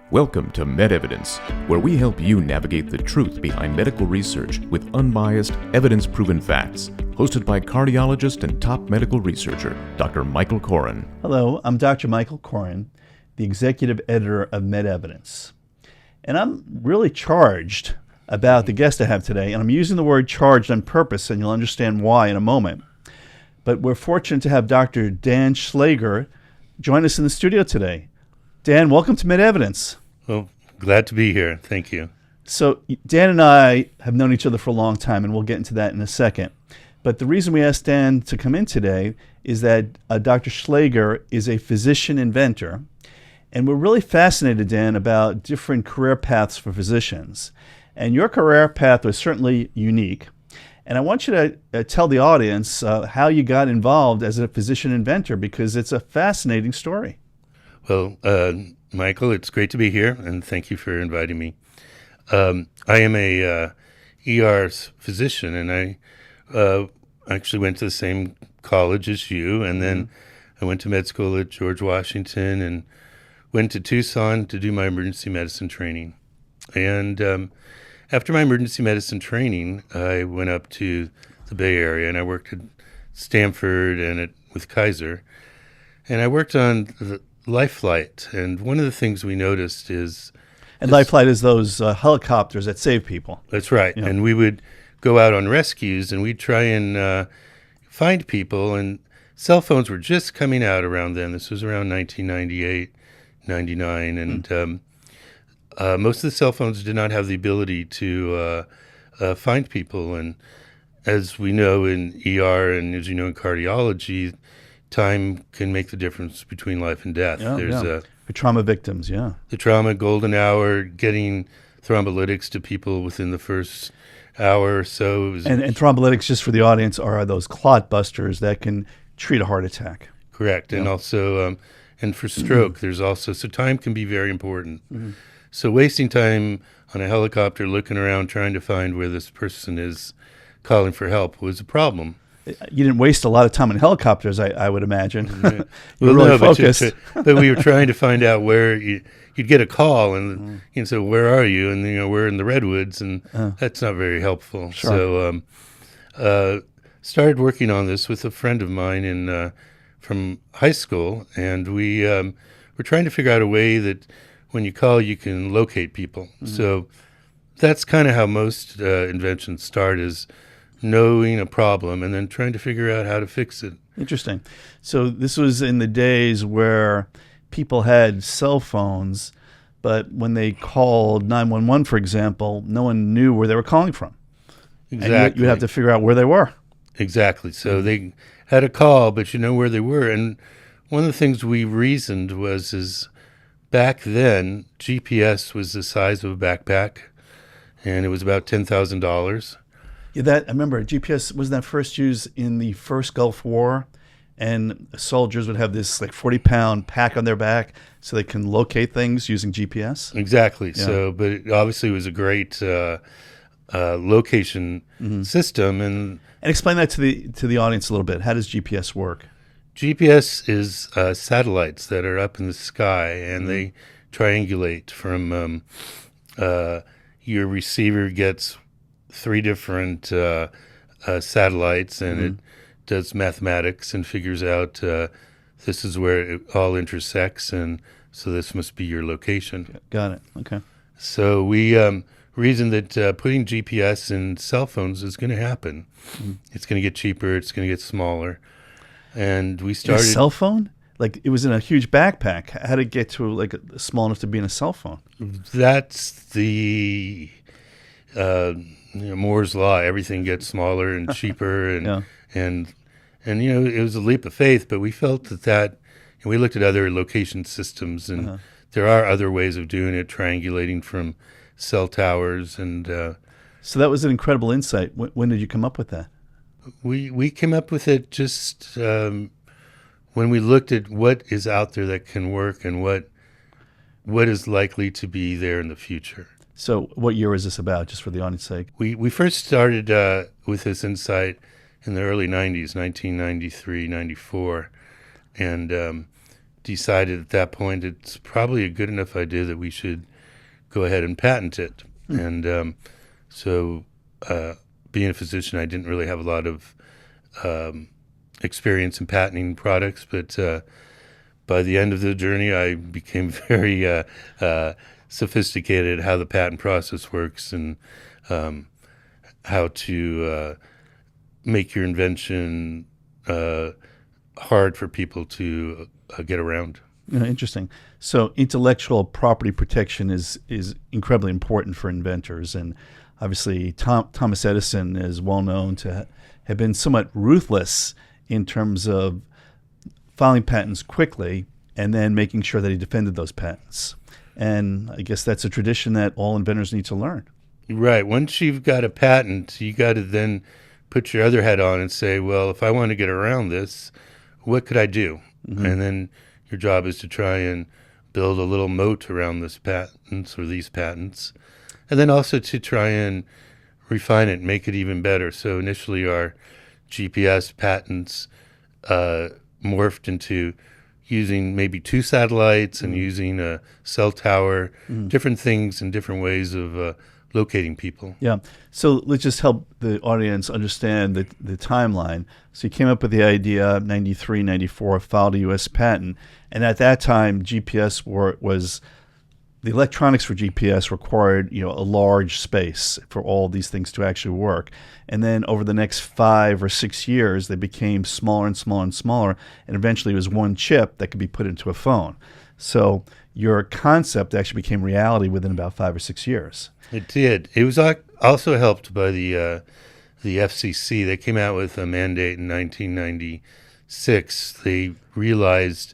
Welcome to MedEvidence, where we help you navigate the truth behind medical research with unbiased, evidence-proven facts. Hosted by cardiologist and top medical researcher, Dr. Michael Koren. Hello, I'm Dr. Michael Koren, the executive editor of MedEvidence. And I'm really charged about the guest I have today, and I'm using the word charged on purpose, and you'll understand why in a moment. But we're fortunate to have Dr. Dan Schlager join us in the studio today. Dan, welcome to MedEvidence. Well, glad to be here. Thank you. So Dan and I have known each other for a long time, and we'll get into that in a second. But the reason we asked Dan to come in today is that Dr. Schlager is a physician inventor, and we're really fascinated, Dan, about different career paths for physicians. And your career path was certainly unique. And I want you to tell the audience how you got involved as a physician inventor, because it's a fascinating story. Well, Michael, it's great to be here, and thank you for inviting me. I am a ER physician, and I actually went to the same college as you, and then I went to med school at George Washington and went to Tucson to do my emergency medicine training. And after my emergency medicine training, I went up to the Bay Area, and I worked at Stanford and with Kaiser, and I worked on the Life Flight, and one of the things we noticed is... And Life Flight is those helicopters that save people. That's right. Yeah. And we would go out on rescues, and we'd try and find people, and cell phones were just coming out around then. This was around 1998, 99, and most of the cell phones did not have the ability to find people. And as we know in ER and as you know in cardiology, time can make the difference between life and death. For trauma victims, the trauma golden hour, getting thrombolytics to people within the first hour or so. And thrombolytics, just for the audience, are those clot busters that can treat a heart attack. Correct. And also, and for stroke, there's also, so time can be very important. So wasting time on a helicopter looking around trying to find where this person is calling for help was a problem. You didn't waste a lot of time on helicopters, I would imagine. You were really focused. But we were trying to find out where you'd get a call, and so where are you? And we're in the redwoods, and that's not very helpful. Sure. So started working on this with a friend of mine from high school, and we were trying to figure out a way that when you call, you can locate people. So that's kind of how most inventions start, is knowing a problem and then trying to figure out how to fix it. Interesting. So this was in the days where people had cell phones, but when they called 911, for example, no one knew where they were calling from. Exactly. And you have to figure out where they were. Exactly. So they had a call, but you know where they were. And one of the things we reasoned is back then, GPS was the size of a backpack, and it was about $10,000. I remember GPS was that first used in the first Gulf War, and soldiers would have this 40-pound pack on their back so they can locate things using GPS. Exactly. Yeah. So, but it obviously was a great location system. And explain that to the audience a little bit. How does GPS work? GPS is satellites that are up in the sky, and they triangulate from your receiver gets 3 different satellites, and it does mathematics and figures out this is where it all intersects, and so this must be your location. Got it. Okay. So we reasoned that putting GPS in cell phones is going to happen. It's going to get cheaper. It's going to get smaller. And we started... A cell phone? It was in a huge backpack. How did it get to small enough to be in a cell phone? That's the... Moore's law. Everything gets smaller and cheaper, and it was a leap of faith. But we felt that and we looked at other location systems, and there are other ways of doing it, triangulating from cell towers, and so that was an incredible insight. When did you come up with that? We came up with it just when we looked at what is out there that can work and what is likely to be there in the future. So what year is this about, just for the audience's sake? We first started with this insight in the early 90s, 1993, 94, and decided at that point it's probably a good enough idea that we should go ahead and patent it. And so being a physician, I didn't really have a lot of experience in patenting products, but by the end of the journey, I became very sophisticated at how the patent process works and how to make your invention hard for people to get around. Interesting. So intellectual property protection is incredibly important for inventors, and obviously Thomas Edison is well known to have been somewhat ruthless in terms of filing patents quickly and then making sure that he defended those patents. And I guess that's a tradition that all inventors need to learn. Right. Once you've got a patent, you got to then put your other hat on and say, well, if I want to get around this, what could I do? And then your job is to try and build a little moat around this patents or these patents, and then also to try and refine it, make it even better. So initially our GPS patents morphed into using maybe 2 satellites and using a cell tower, different things and different ways of locating people. Yeah. So let's just help the audience understand the timeline. So you came up with the idea, 93, 94, filed a U.S. patent. And at that time, GPS was the electronics for GPS required, a large space for all these things to actually work. And then over the next 5 or 6 years, they became smaller and smaller and smaller. And eventually it was one chip that could be put into a phone. So your concept actually became reality within about 5 or 6 years. It did. It was also helped by the FCC. They came out with a mandate in 1996. They realized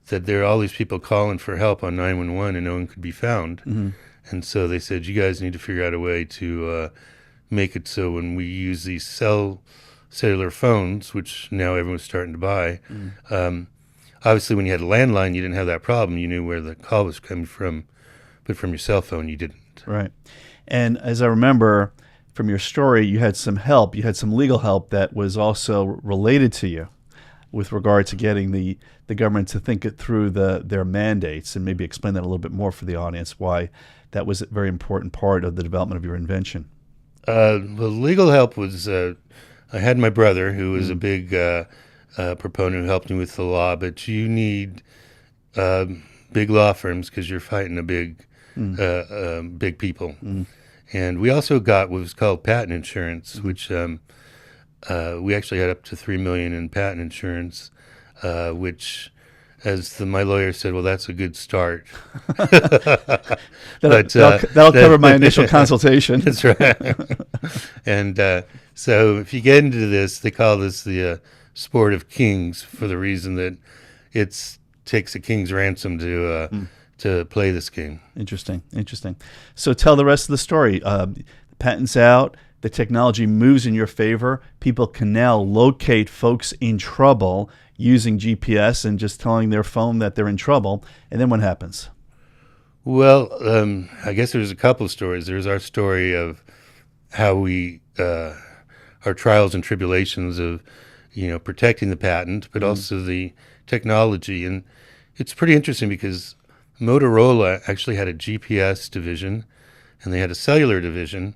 that there are all these people calling for help on 911 and no one could be found. And so they said, you guys need to figure out a way to make it so when we use these cellular phones, which now everyone's starting to buy, obviously when you had a landline, you didn't have that problem. You knew where the call was coming from, but from your cell phone, you didn't. Right. And as I remember from your story, you had some help. You had some legal help that was also related to you with regard to getting the government to think it through their mandates, and maybe explain that a little bit more for the audience, why that was a very important part of the development of your invention. Well, legal help was, I had my brother who was a big proponent who helped me with the law, but you need big law firms because you're fighting a big people. And we also got what was called patent insurance, which we actually had up to $3 million in patent insurance, which, as my lawyer said, well, that's a good start. That'll cover my initial consultation. That's right. And so if you get into this, they call this the sport of kings for the reason that it takes a king's ransom to play this game. Interesting. So tell the rest of the story. The patent's out. The technology moves in your favor. People can now locate folks in trouble using GPS and just telling their phone that they're in trouble. And then what happens? Well, I guess there's a couple of stories. There's our story of how we, our trials and tribulations of, protecting the patent, but also the technology. And it's pretty interesting because Motorola actually had a GPS division and they had a cellular division,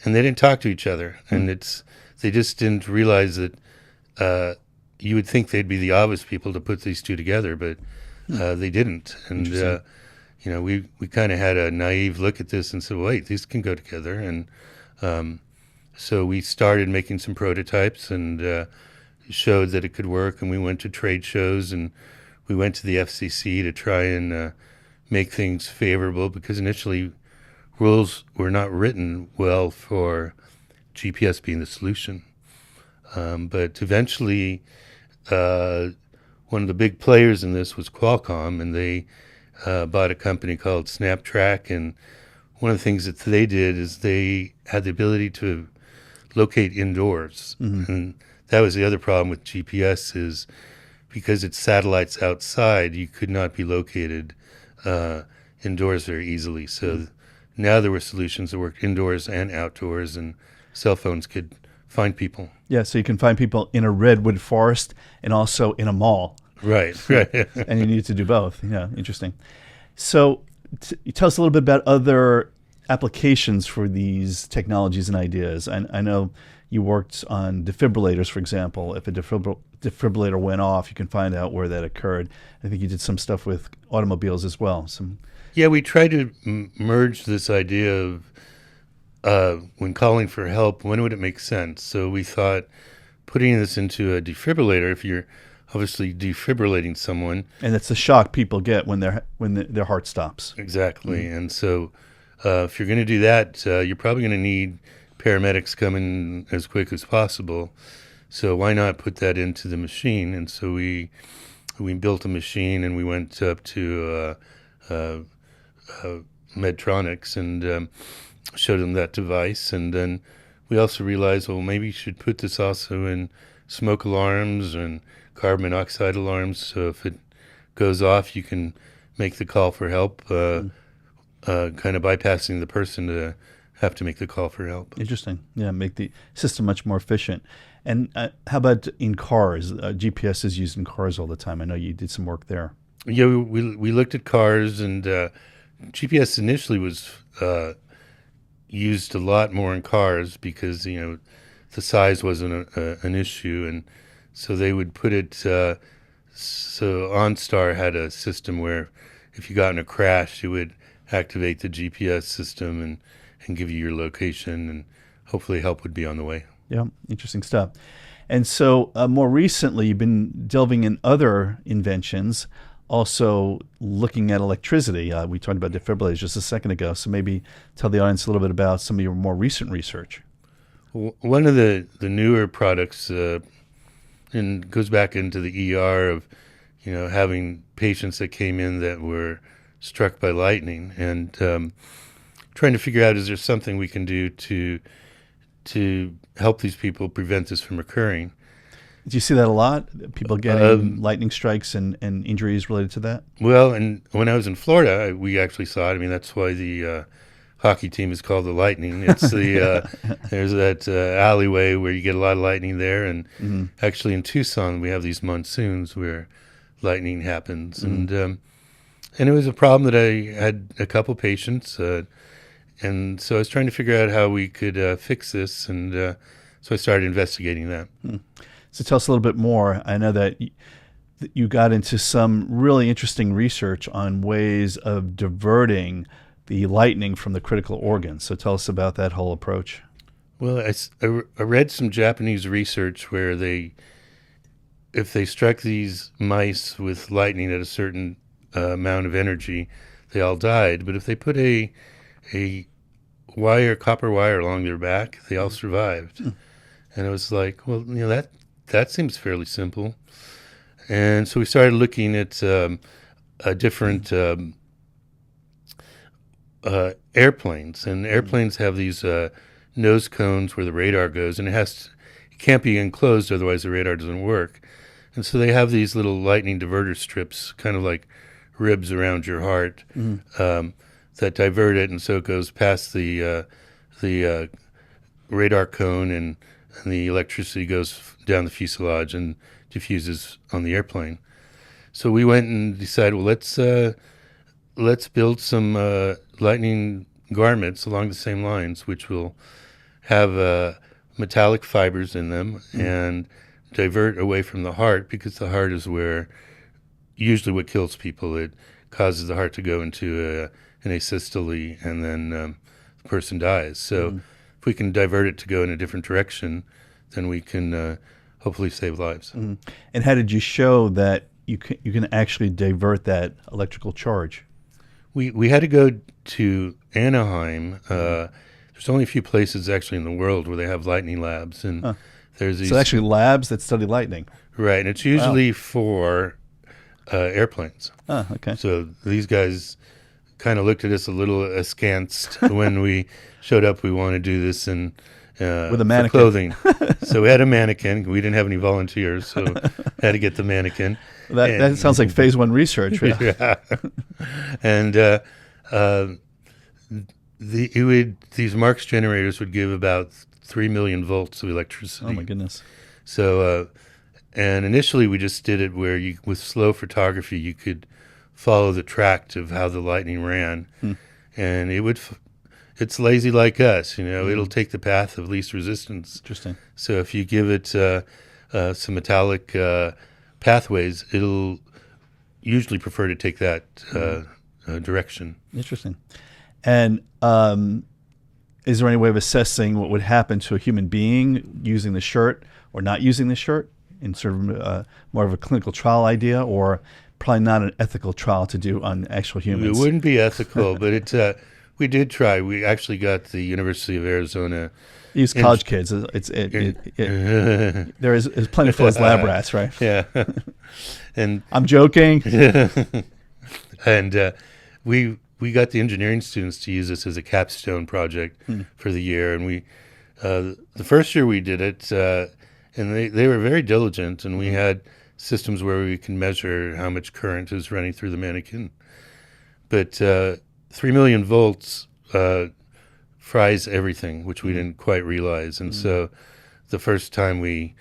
and they didn't talk to each other. And they just didn't realize that you would think they'd be the obvious people to put these two together, but they didn't. And we kind of had a naive look at this and said, wait, these can go together. And so we started making some prototypes and showed that it could work. And we went to trade shows and we went to the FCC to try and make things favorable, because initially rules were not written well for GPS being the solution. But eventually, one of the big players in this was Qualcomm, and they bought a company called Snaptrack. And one of the things that they did is they had the ability to locate indoors. And that was the other problem with GPS, is because it's satellites outside, you could not be located indoors very easily. So now there were solutions that worked indoors and outdoors, and cell phones could find people. Yeah, so you can find people in a redwood forest and also in a mall. Right, right. And you need to do both. Yeah, interesting. So tell us a little bit about other applications for these technologies and ideas. I know you worked on defibrillators, for example. If a defibrillator went off, you can find out where that occurred. I think you did some stuff with automobiles as well. Yeah, we tried to merge this idea of when calling for help, when would it make sense? So we thought putting this into a defibrillator, if you're obviously defibrillating someone. And it's the shock people get when their heart stops. Exactly. Mm-hmm. And so if you're going to do that, you're probably going to need paramedics coming as quick as possible. So why not put that into the machine? And so we built a machine, and we went up to Medtronics and showed them that device. And then we also realized, well, maybe you should put this also in smoke alarms and carbon monoxide alarms. So if it goes off, you can make the call for help, kind of bypassing the person to have to make the call for help. Interesting. Yeah, make the system much more efficient. And how about in cars? GPS is used in cars all the time. I know you did some work there. Yeah, we looked at cars, and GPS initially was used a lot more in cars because, the size wasn't an issue. And so they would put it, so OnStar had a system where if you got in a crash, it would activate the GPS system and give you your location, and hopefully help would be on the way. Yeah, interesting stuff. And so more recently, you've been delving in other inventions, also looking at electricity. We talked about defibrillators just a second ago, so maybe tell the audience a little bit about some of your more recent research. One of the newer products and goes back into the ER of, having patients that came in that were struck by lightning, and trying to figure out, is there something we can do to help these people prevent this from occurring. Do you see that a lot? People getting lightning strikes and injuries related to that? Well, and when I was in Florida, we actually saw it. I mean, that's why the hockey team is called the Lightning. It's the there's that alleyway where you get a lot of lightning there, and actually in Tucson we have these monsoons where lightning happens, and it was a problem that I had a couple patients, and so I was trying to figure out how we could fix this, and so I started investigating that. So tell us a little bit more. I know that you got into some really interesting research on ways of diverting the lightning from the critical organs. So tell us about that whole approach. Well, I read some Japanese research where if they struck these mice with lightning at a certain amount of energy, they all died. But if they put a copper wire along their back, they all survived. And I was like, well, that seems fairly simple. And so we started looking at different airplanes. And airplanes have these nose cones where the radar goes, and it can't be enclosed, otherwise the radar doesn't work. And so they have these little lightning diverter strips, kind of like ribs around your heart, that divert it, and so it goes past the radar cone, and the electricity goes down the fuselage and diffuses on the airplane. So we went and decided, well, let's build some lightning garments along the same lines, which will have metallic fibers in them and divert away from the heart, because the heart is where usually what kills people. It causes the heart to go into an asystole, and then the person dies. So if we can divert it to go in a different direction, then we can hopefully save lives. And how did you show that you can actually divert that electrical charge? We had to go to Anaheim. There's only a few places actually in the world where they have lightning labs, and there's these. So actually labs that study lightning. Right, and it's usually for airplanes. Oh, okay. So these guys kind of looked at us a little askance when we showed up. We want to do this with a mannequin. For clothing. So we had a mannequin. We didn't have any volunteers, so had to get the mannequin. That sounds like phase one research. Right? Yeah. And these Marx generators would give about 3 million volts of electricity. Oh my goodness. So And initially, we just did it where with slow photography, you could follow the tract of how the lightning ran, and it's lazy like us, it'll take the path of least resistance. Interesting. So if you give it some metallic pathways, it'll usually prefer to take that direction. Interesting. And is there any way of assessing what would happen to a human being using the shirt or not using the shirt in sort of more of a clinical trial idea, or probably not an ethical trial to do on actual humans? It wouldn't be ethical, but we did try. We actually got the University of Arizona. Use college kids. There is plenty of those lab rats, right? Yeah. And I'm joking. And we got the engineering students to use this as a capstone project for the year. And we the first year we did it, and they were very diligent, and we had systems where we can measure how much current is running through the mannequin. But 3 million volts fries everything, which we didn't quite realize. And so the first time we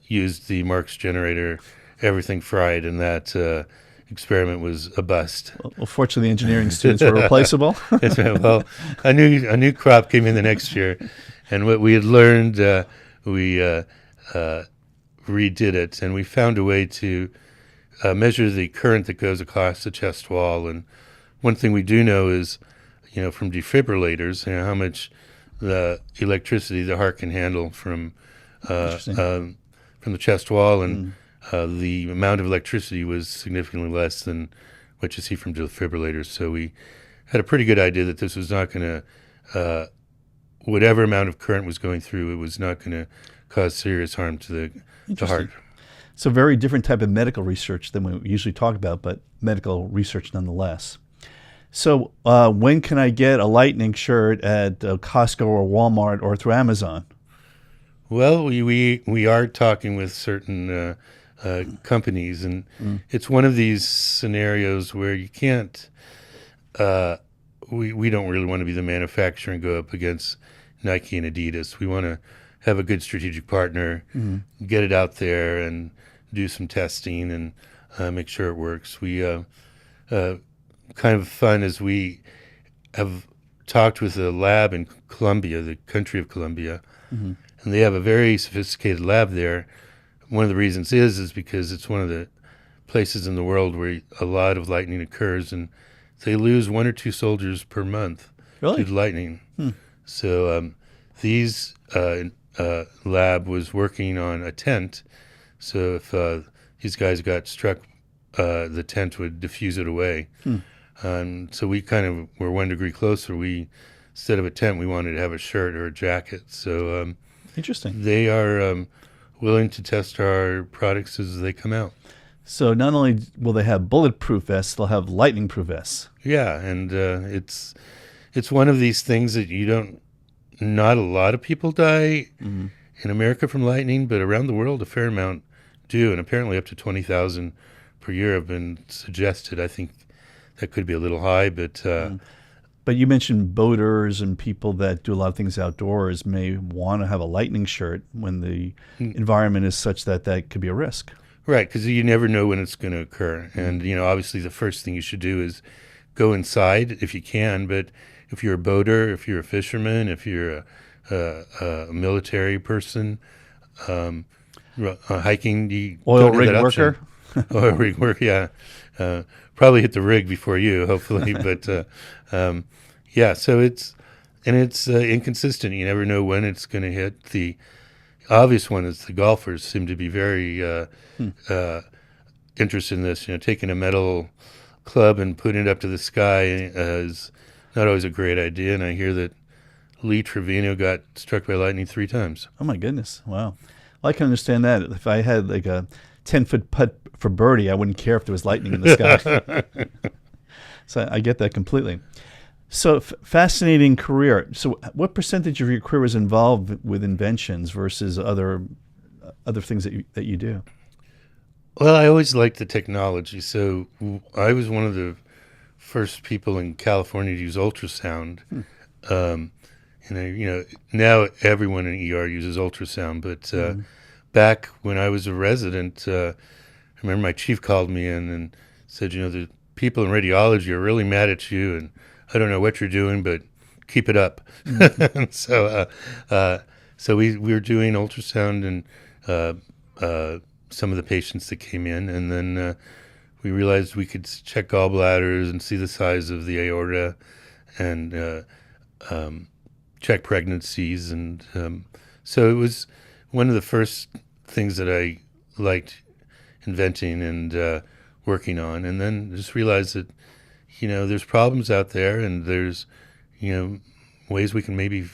used the Marx generator, everything fried, and that experiment was a bust. Well, fortunately, the engineering students were replaceable. Well, a new crop came in the next year, and what we had learned, we redid it, and we found a way to measure the current that goes across the chest wall. And one thing we do know is, from defibrillators, how much the electricity the heart can handle from the chest wall, and the amount of electricity was significantly less than what you see from defibrillators. So we had a pretty good idea that this was not going to, whatever amount of current was going through, it was not going to cause serious harm to the heart. So very different type of medical research than we usually talk about, but medical research nonetheless. So when can I get a lightning shirt at Costco or Walmart or through Amazon? Well, we are talking with certain companies, and it's one of these scenarios where you can't, we don't really want to be the manufacturer and go up against Nike and Adidas. We want to have a good strategic partner, get it out there and do some testing and make sure it works. We kind of fun is we have talked with a lab in Colombia, the country of Colombia, and they have a very sophisticated lab there. One of the reasons is because it's one of the places in the world where a lot of lightning occurs, and they lose 1 or 2 soldiers per month due to lightning. So these lab was working on a tent, so if these guys got struck, the tent would diffuse it away. So we kind of were 1 degree closer. We, instead of a tent, we wanted to have a shirt or a jacket. So interesting. They are willing to test our products as they come out. So not only will they have bulletproof vests, they'll have lightning-proof vests. Yeah, and it's one of these things that not a lot of people die in America from lightning, but around the world a fair amount do, and apparently up to 20,000 per year have been suggested. I think that could be a little high, but... But you mentioned boaters and people that do a lot of things outdoors may want to have a lightning shirt when the environment is such that could be a risk. Right, because you never know when it's going to occur. And, obviously the first thing you should do is go inside if you can. But if you're a boater, if you're a fisherman, if you're a military person, hiking, you oil don't have rig that worker? Oil rig worker, yeah. Probably hit the rig before you, hopefully. But, yeah, so it's inconsistent. You never know when it's going to hit. The obvious one is the golfers seem to be very interested in this. Taking a metal club and putting it up to the sky is not always a great idea. And I hear that Lee Trevino got struck by lightning 3 times. Oh, my goodness. Wow. Well, I can understand that. If I had like a 10-foot putt for birdie, I wouldn't care if there was lightning in the sky. So I get that completely. So fascinating career. So what percentage of your career was involved with inventions versus other things that you do? Well, I always liked the technology. So I was one of the first people in California to use ultrasound. And now everyone in ER uses ultrasound, back when I was a resident, I remember my chief called me in and said, the people in radiology are really mad at you, and I don't know what you're doing, but keep it up. Mm-hmm. So we were doing ultrasound and some of the patients that came in, and then we realized we could check gallbladders and see the size of the aorta and check pregnancies. And so it was one of the first things that I liked inventing and working on. And then just realized that, there's problems out there, and there's, ways we can maybe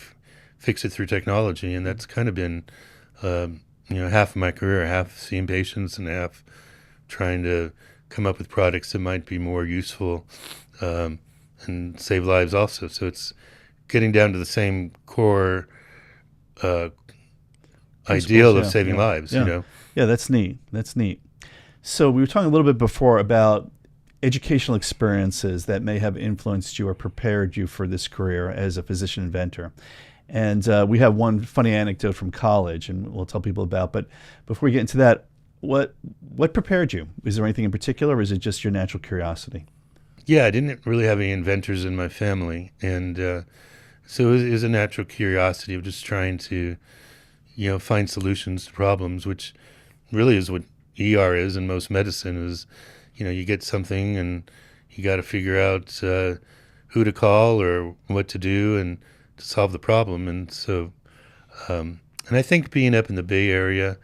fix it through technology. And that's kind of been, half of my career, half seeing patients and half trying to come up with products that might be more useful and save lives also. So it's getting down to the same core ideal of saving lives, Yeah, that's neat. That's neat. So we were talking a little bit before about educational experiences that may have influenced you or prepared you for this career as a physician inventor. And we have one funny anecdote from college, and we'll tell people about. But before we get into that, what prepared you? Is there anything in particular, or is it just your natural curiosity? Yeah, I didn't really have any inventors in my family, and so it was a natural curiosity of just trying to, find solutions to problems, which really is what ER is, and most medicine is. You get something, and you got to figure out who to call or what to do, and to solve the problem. And so, and I think being up in the Bay Area,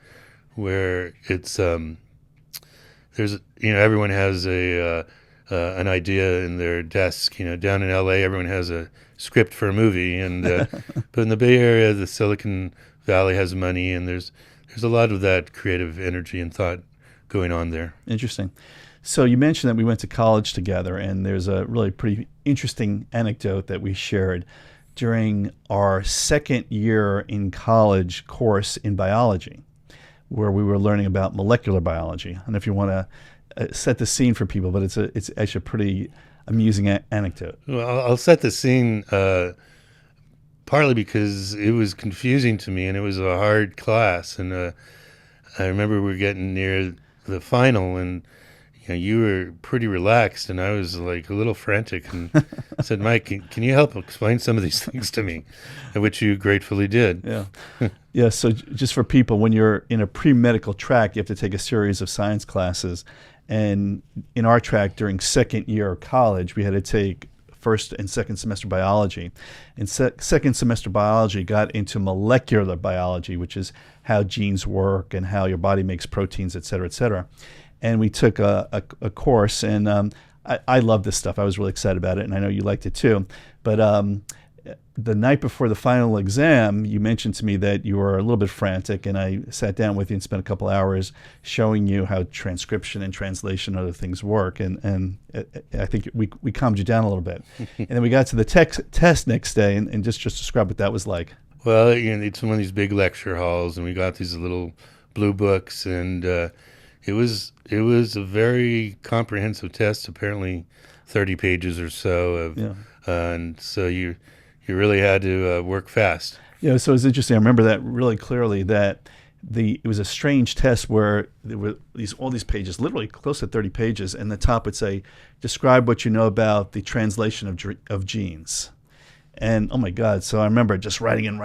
where it's there's everyone has an idea in their desk. Down in LA, everyone has a script for a movie, and but in the Bay Area, the Silicon Valley has money, and there's a lot of that creative energy and thought going on there. Interesting. So you mentioned that we went to college together, and there's a really pretty interesting anecdote that we shared during our second year in college course in biology, where we were learning about molecular biology. I don't know if you want to set the scene for people, but it's actually a pretty amusing anecdote. Well, I'll set the scene partly because it was confusing to me, and it was a hard class. And I remember we were getting near the final, and you were pretty relaxed, and I was like a little frantic, and I said, Mike, can you help explain some of these things to me? Which you gratefully did. Yeah. Yeah. So just for people, when you're in a pre-medical track, you have to take a series of science classes. And in our track during second year of college, we had to take first and second semester biology. And second semester biology got into molecular biology, which is how genes work and how your body makes proteins, et cetera, et cetera. And we took a course, and I love this stuff. I was really excited about it, and I know you liked it too. But the night before the final exam, you mentioned to me that you were a little bit frantic, and I sat down with you and spent a couple hours showing you how transcription and translation and other things work. And I think we calmed you down a little bit. And then we got to the test next day, and just describe what that was like. Well, it's one of these big lecture halls, and we got these little blue books, and it was a very comprehensive test, apparently 30 pages or so. And so you really had to work fast. Yeah, so it's interesting. I remember that really clearly, that it was a strange test where there were all these pages, literally close to 30 pages, and the top would say, describe what you know about the translation of genes. And oh my God, so I remember just writing, going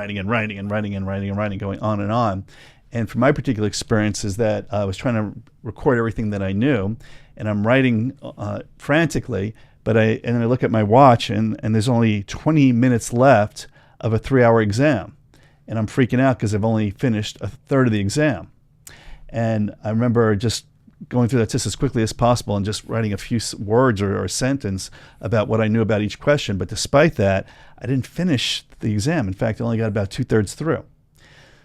on and on. And from my particular experience is that I was trying to record everything that I knew, and I'm writing frantically, and then I look at my watch, and there's only 20 minutes left of a 3-hour exam. And I'm freaking out because I've only finished a third of the exam. And I remember just going through that test as quickly as possible and just writing a few words or a sentence about what I knew about each question. But despite that, I didn't finish the exam. In fact, I only got about 2/3 through.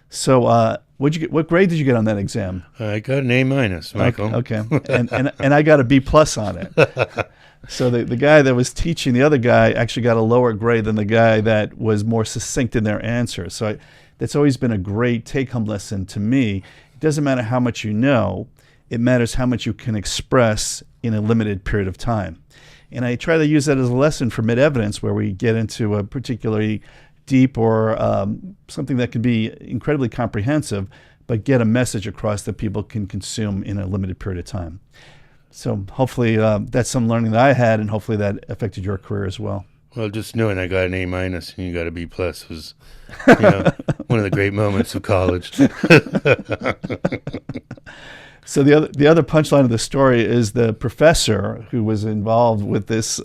So what grade did you get on that exam? I got an A-, Michael. Okay. And I got a B+ on it. So the guy that was teaching, the other guy, actually got a lower grade than the guy that was more succinct in their answers. So that's always been a great take-home lesson to me. It doesn't matter how much you know. It matters how much you can express in a limited period of time. And I try to use that as a lesson for MedEvidence, where we get into a particularly deep or something that can be incredibly comprehensive, but get a message across that people can consume in a limited period of time. So hopefully that's some learning that I had, and hopefully that affected your career as well. Well, just knowing I got an A- and you got a B+ was, one of the great moments of college. So the other punchline of the story is the professor who was involved with this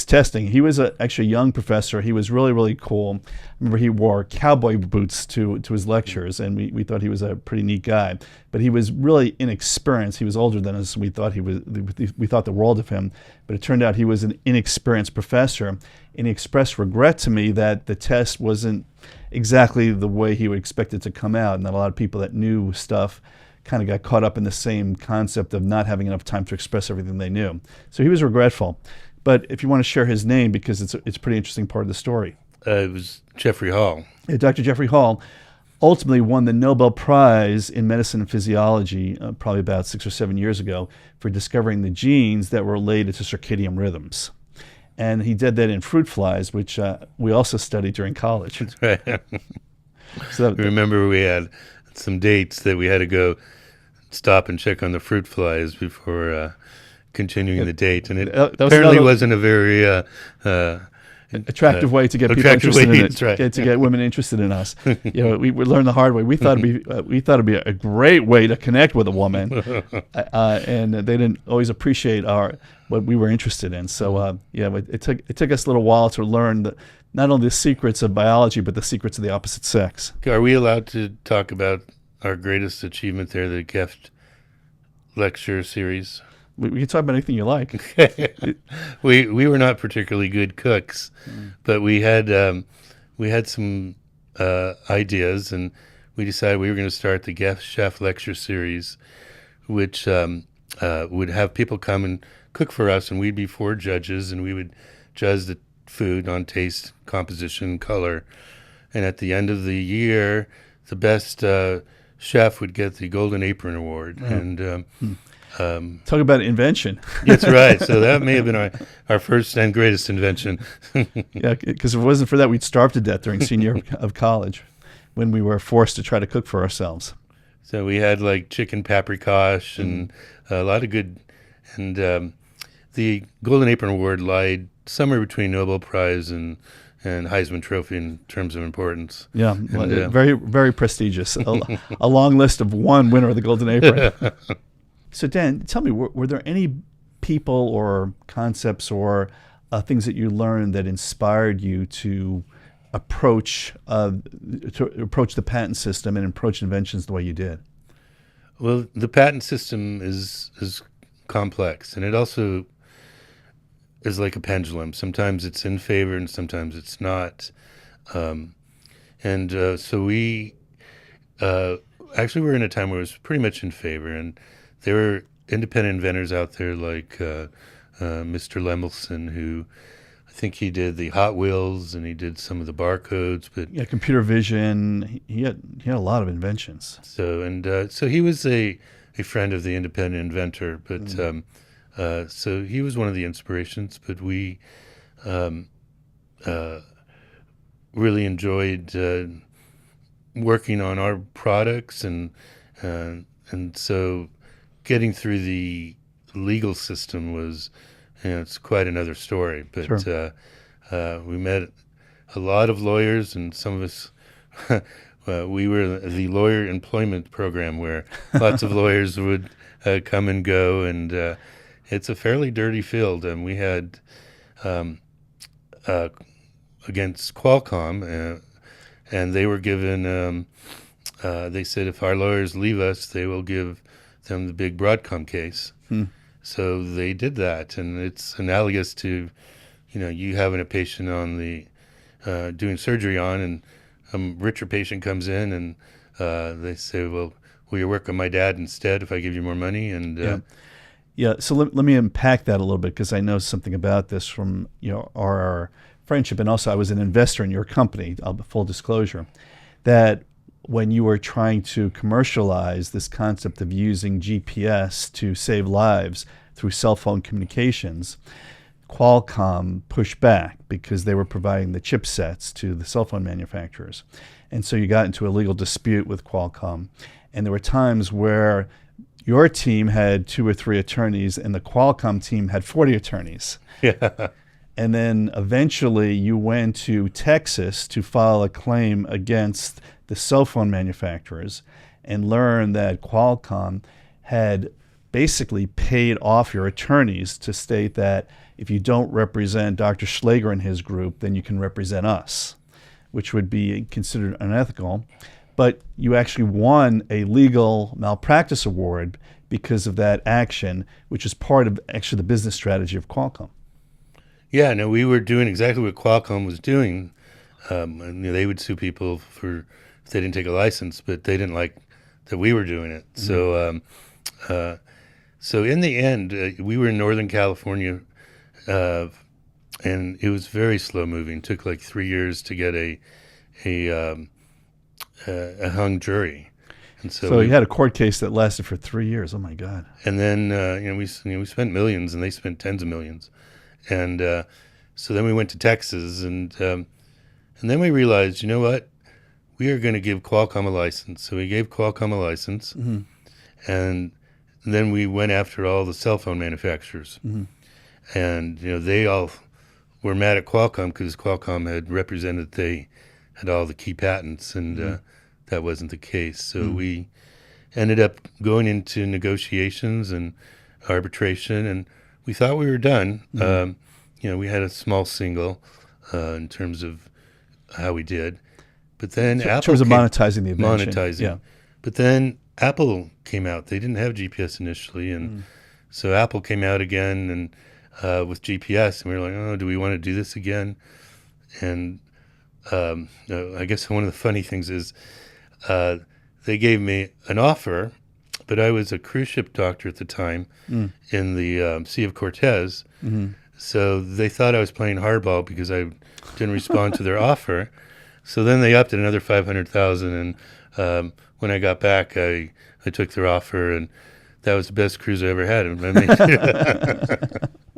testing. He was actually a young professor. He was really, really cool. I remember he wore cowboy boots to his lectures, and we thought he was a pretty neat guy. But he was really inexperienced. He was older than us. We thought the world of him. But it turned out he was an inexperienced professor, and he expressed regret to me that the test wasn't exactly the way he would expect it to come out, and that a lot of people that knew stuff kind of got caught up in the same concept of not having enough time to express everything they knew. So he was regretful. But if you want to share his name, because it's a pretty interesting part of the story. It was Jeffrey Hall. Yeah, Dr. Jeffrey Hall ultimately won the Nobel Prize in Medicine and Physiology probably about 6 or 7 years ago for discovering the genes that were related to circadian rhythms. And he did that in fruit flies, which we also studied during college. That's right. So Remember we had some dates that we had to go stop and check on the fruit flies before continuing the date, and it apparently wasn't a very attractive way to get people interested in it, right. To get women interested in us. We learned the hard way. We thought it'd be a great way to connect with a woman, and they didn't always appreciate what we were interested in. So it took us a little while to learn not only the secrets of biology, but the secrets of the opposite sex. Are we allowed to talk about our greatest achievement there, the Gift lecture series? We can talk about anything you like. We were not particularly good cooks, but we had some ideas, and we decided we were going to start the Guest Chef lecture series, which would have people come and cook for us, and we'd be 4 judges, and we would judge the food on taste, composition, color, and at the end of the year, the best chef would get the Golden Apron Award. And talk about invention. That's right. So that may have been our first and greatest invention. Yeah, because if it wasn't for that, we'd starve to death during senior year of college when we were forced to try to cook for ourselves. So we had like chicken paprikash and a lot of good, and the Golden Apron Award lied somewhere between Nobel Prize and Heisman Trophy in terms of importance. Yeah, and, very, very prestigious. A long list of one winner of the Golden Apron. So Dan, tell me, were there any people or concepts or things that you learned that inspired you to approach the patent system and approach inventions the way you did? Well, the patent system is complex, and it also is like a pendulum. Sometimes it's in favor and sometimes it's not. So we actually were in a time where it was pretty much in favor, and there were independent inventors out there like Mr. Lemelson, who I think he did the Hot Wheels and he did some of the barcodes. But yeah, computer vision. He had a lot of inventions. So he was a friend of the independent inventor, but so he was one of the inspirations. But we really enjoyed working on our products, and so getting through the legal system was, it's quite another story. But sure. We met a lot of lawyers, and some of us, we were the lawyer employment program where lots of lawyers would come and go, and it's a fairly dirty field. And we had against Qualcomm, and they were given, they said if our lawyers leave us, they will give them the big Broadcom case. So they did that, and it's analogous to, you having a patient on the doing surgery on, and a richer patient comes in, and they say, well, will you work on my dad instead if I give you more money? And yeah. So let me unpack that a little bit, because I know something about this from our friendship, and also I was an investor in your company. Full disclosure, that when you were trying to commercialize this concept of using GPS to save lives through cell phone communications, Qualcomm pushed back because they were providing the chipsets to the cell phone manufacturers. And so you got into a legal dispute with Qualcomm. And there were times where your team had 2 or 3 attorneys and the Qualcomm team had 40 attorneys. Yeah. And then eventually you went to Texas to file a claim against the cell phone manufacturers and learned that Qualcomm had basically paid off your attorneys to state that if you don't represent Dr. Schlager and his group, then you can represent us, which would be considered unethical. But you actually won a legal malpractice award because of that action, which is part of actually the business strategy of Qualcomm. Yeah, no, we were doing exactly what Qualcomm was doing. And, they would sue people for if they didn't take a license, but they didn't like that we were doing it. Mm-hmm. So in the end, we were in Northern California, and it was very slow moving. It took like 3 years to get a hung jury. And so you had a court case that lasted for 3 years. Oh my God! And then we spent millions, and they spent tens of millions. And so then we went to Texas, and then we realized, you know what, we are going to give Qualcomm a license. So we gave Qualcomm a license, mm-hmm. and then we went after all the cell phone manufacturers, mm-hmm. and they all were mad at Qualcomm because Qualcomm had represented they had all the key patents, and mm-hmm. That wasn't the case. So mm-hmm. we ended up going into negotiations and arbitration, and we thought we were done. Mm-hmm. We had a small single in terms of how we did, but then in terms of monetizing the invention. Yeah. But then Apple came out. They didn't have GPS initially, and so Apple came out again and with GPS, and we were like, oh, do we want to do this again? And I guess one of the funny things is they gave me an offer, but I was a cruise ship doctor at the time in the Sea of Cortez. Mm-hmm. So they thought I was playing hardball because I didn't respond to their offer. So then they upped it another $500,000, and when I got back, I took their offer, and that was the best cruise I ever had.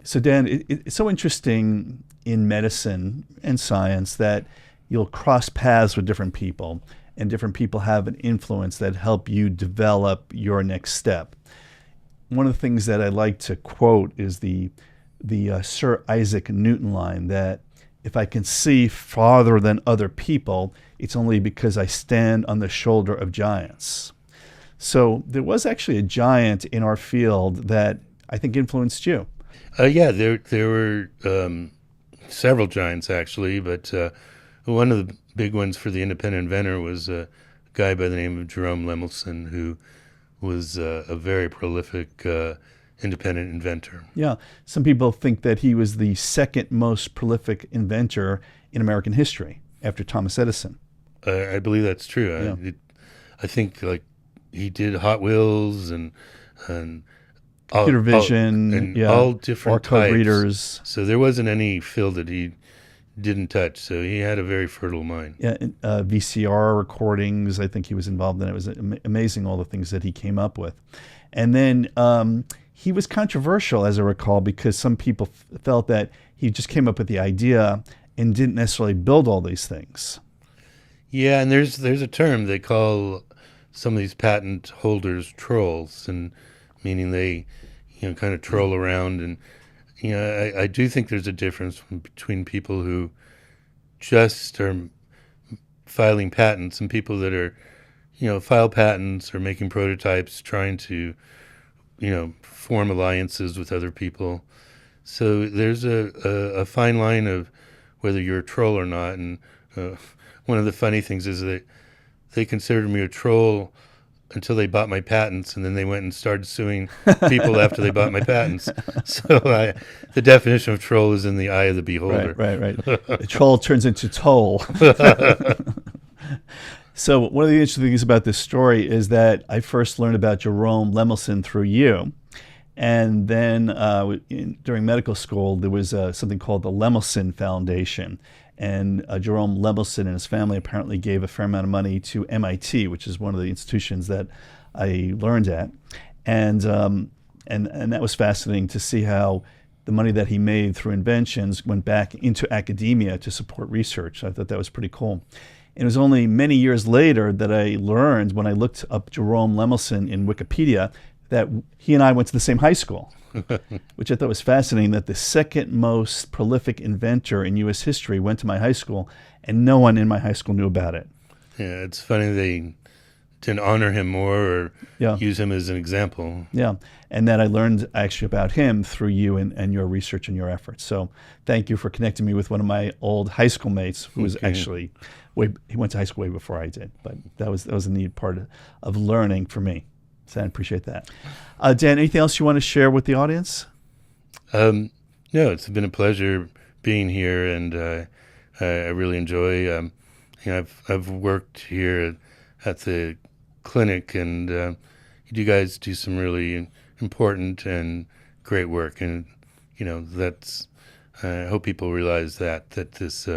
So Dan, it's so interesting in medicine and science that you'll cross paths with different people, and different people have an influence that help you develop your next step. One of the things that I like to quote is the Sir Isaac Newton line that if I can see farther than other people, it's only because I stand on the shoulder of giants. So there was actually a giant in our field that I think influenced you. Yeah, there were several giants actually, but one of the big ones for the independent inventor was a guy by the name of Jerome Lemelson, who was a very prolific independent inventor. Yeah, some people think that he was the second most prolific inventor in American history after Thomas Edison. I believe that's true. Yeah. I think like he did Hot Wheels and computer vision, all different barcode types. Readers. So there wasn't any field that he didn't touch. So he had a very fertile mind. Yeah, VCR recordings. I think he was involved in it. It was amazing all the things that he came up with. And then he was controversial, as I recall, because some people felt that he just came up with the idea and didn't necessarily build all these things. Yeah, and there's a term they call some of these patent holders trolls, and meaning they kind of troll around. And I do think there's a difference between people who just are filing patents and people that are file patents or making prototypes, trying to form alliances with other people. So there's a fine line of whether you're a troll or not. And one of the funny things is that they considered me a troll until they bought my patents, and then they went and started suing people after they bought my patents. So the definition of troll is in the eye of the beholder. Right. The troll turns into toll. So one of the interesting things about this story is that I first learned about Jerome Lemelson through you. And then during medical school, there was something called the Lemelson Foundation. And Jerome Lemelson and his family apparently gave a fair amount of money to MIT, which is one of the institutions that I learned at. And that was fascinating to see how the money that he made through inventions went back into academia to support research. I thought that was pretty cool. And it was only many years later that I learned, when I looked up Jerome Lemelson in Wikipedia, that he and I went to the same high school, which I thought was fascinating, that the second most prolific inventor in U.S. history went to my high school, and no one in my high school knew about it. Yeah, it's funny they tend to honor him more or use him as an example. Yeah, and that I learned actually about him through you and your research and your efforts. So thank you for connecting me with one of my old high school mates who was actually, he went to high school way before I did, but that was a neat part of learning for me. So I appreciate that. Dan, anything else you want to share with the audience? No, it's been a pleasure being here, and I really enjoy. I've worked here at the clinic, and you guys do some really important and great work, and that's. I hope people realize that this,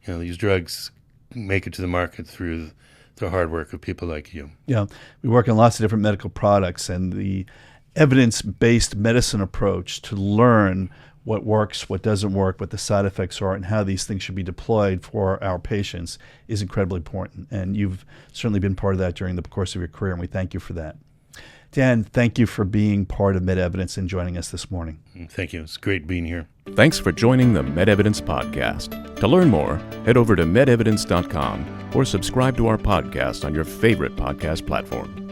these drugs make it to the market through the hard work of people like you. Yeah, we work on lots of different medical products, and the evidence-based medicine approach to learn what works, what doesn't work, what the side effects are, and how these things should be deployed for our patients is incredibly important. And you've certainly been part of that during the course of your career, and we thank you for that. Dan, thank you for being part of MedEvidence and joining us this morning. Thank you. It's great being here. Thanks for joining the MedEvidence podcast. To learn more, head over to medevidence.com or subscribe to our podcast on your favorite podcast platform.